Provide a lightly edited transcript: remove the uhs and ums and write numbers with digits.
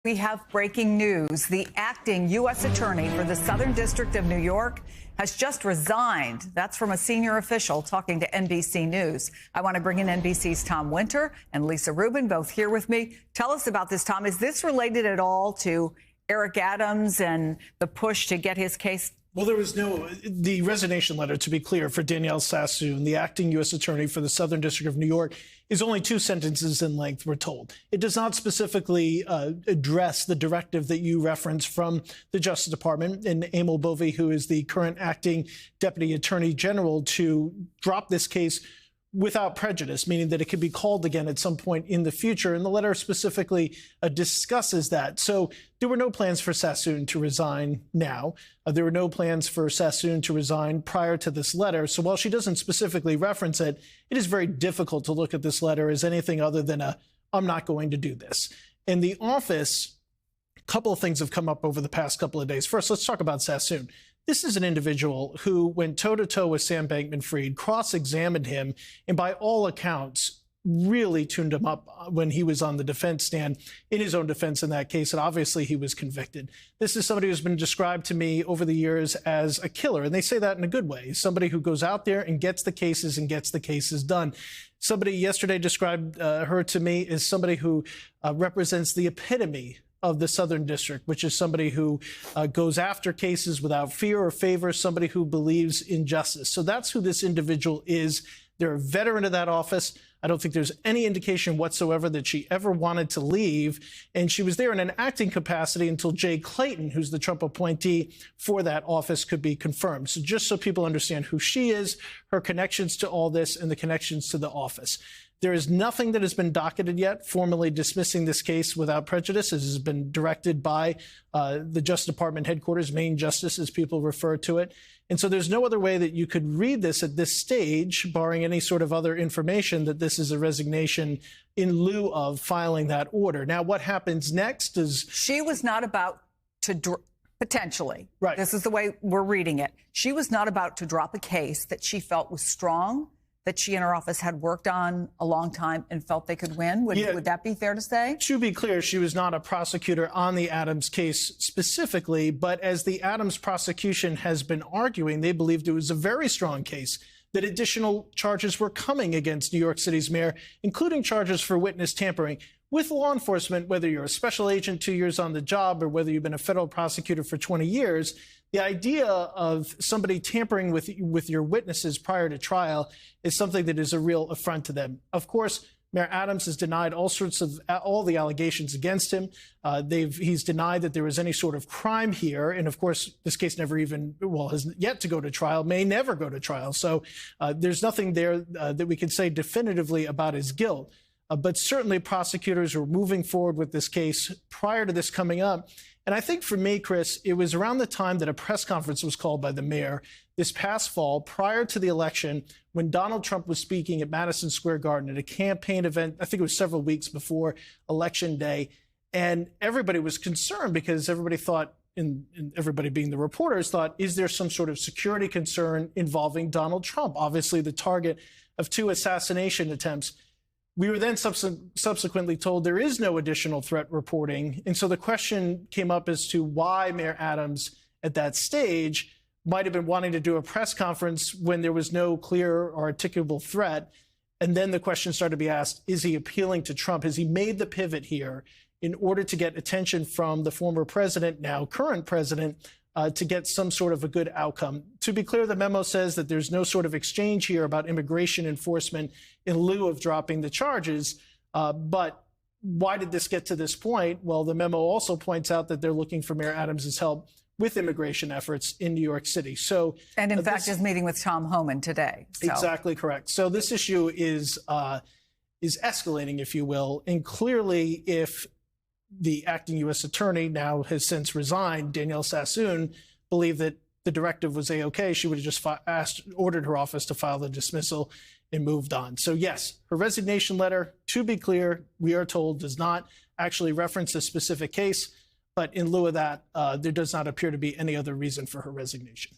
We have breaking news. The acting U.S. attorney for the Southern District of New York has just resigned. That's from a senior official talking to NBC News. I want to bring in NBC's Tom Winter and Lisa Rubin, both here with me. Tell us about this, Tom. Is this related at all to Eric Adams and the push to get his case? Well, the resignation letter, to be clear, for Danielle Sassoon, the acting U.S. attorney for the Southern District of New York, is only 2 sentences in length, we're told. It does not specifically address the directive that you referenced from the Justice Department and Emil Bovee, who is the current acting Deputy Attorney General, to drop this case without prejudice, meaning that it could be called again at some point in the future. And the letter specifically discusses that. So there were no plans for Sassoon to resign now. There were no plans for Sassoon to resign prior to this letter. So while she doesn't specifically reference it, it is very difficult to look at this letter as anything other than I'm not going to do this. In the office, a couple of things have come up over the past couple of days. First, let's talk about Sassoon. This is an individual who went toe-to-toe with Sam Bankman-Fried, cross-examined him, and by all accounts, really tuned him up when he was on the defense stand in his own defense in that case, and obviously he was convicted. This is somebody who's been described to me over the years as a killer, and they say that in a good way. Somebody who goes out there and gets the cases done. Somebody yesterday described her to me as somebody who represents the epitome of the Southern District, which is somebody who goes after cases without fear or favor, somebody who believes in justice. So that's who this individual is. They're a veteran of that office. I don't think there's any indication whatsoever that she ever wanted to leave. And she was there in an acting capacity until Jay Clayton, who's the Trump appointee for that office, could be confirmed. So just so people understand who she is, her connections to all this, and the connections to the office. There is nothing that has been docketed yet, formally dismissing this case without prejudice. It has been directed by the Justice Department headquarters, Main Justice, as people refer to it. And so there's no other way that you could read this at this stage, barring any sort of other information, that this is a resignation in lieu of filing that order. Now, what happens next is... She was not about to... Potentially. Right. This is the way we're reading it. She was not about to drop a case that she felt was strong, that she and her office had worked on a long time and felt they could win. Would that be fair to say? To be clear, she was not a prosecutor on the Adams case specifically, but as the Adams prosecution has been arguing, they believed it was a very strong case, that additional charges were coming against New York City's mayor, including charges for witness tampering. With law enforcement, whether you're a special agent 2 years on the job or whether you've been a federal prosecutor for 20 years, the idea of somebody tampering with your witnesses prior to trial is something that is a real affront to them. Of course, Mayor Adams has denied all the allegations against him. He's denied that there was any sort of crime here. And of course, this case has yet to go to trial, may never go to trial. So there's nothing there that we can say definitively about his guilt. But certainly prosecutors were moving forward with this case prior to this coming up. And I think for me, Chris, it was around the time that a press conference was called by the mayor this past fall, prior to the election, when Donald Trump was speaking at Madison Square Garden at a campaign event. I think it was several weeks before Election Day. And everybody was concerned because everybody thought, and everybody being the reporters, thought, is there some sort of security concern involving Donald Trump? Obviously, the target of 2 assassination attempts. We were then subsequently told there is no additional threat reporting. And so the question came up as to why Mayor Adams at that stage might have been wanting to do a press conference when there was no clear or articulable threat. And then the question started to be asked, is he appealing to Trump? Has he made the pivot here in order to get attention from the former president, now current president, to get some sort of a good outcome? To be clear, the memo says that there's no sort of exchange here about immigration enforcement in lieu of dropping the charges. But why did this get to this point? Well, the memo also points out that they're looking for Mayor Adams' help with immigration efforts in New York City. So, and in fact, is meeting with Tom Homan today. So. Exactly correct. So this issue is escalating, if you will, and clearly, if the acting U.S. attorney now has since resigned, Danielle Sassoon, believed that the directive was A-OK, she would have just ordered her office to file the dismissal and moved on. So yes, her resignation letter, to be clear, we are told does not actually reference a specific case, but in lieu of that, there does not appear to be any other reason for her resignation.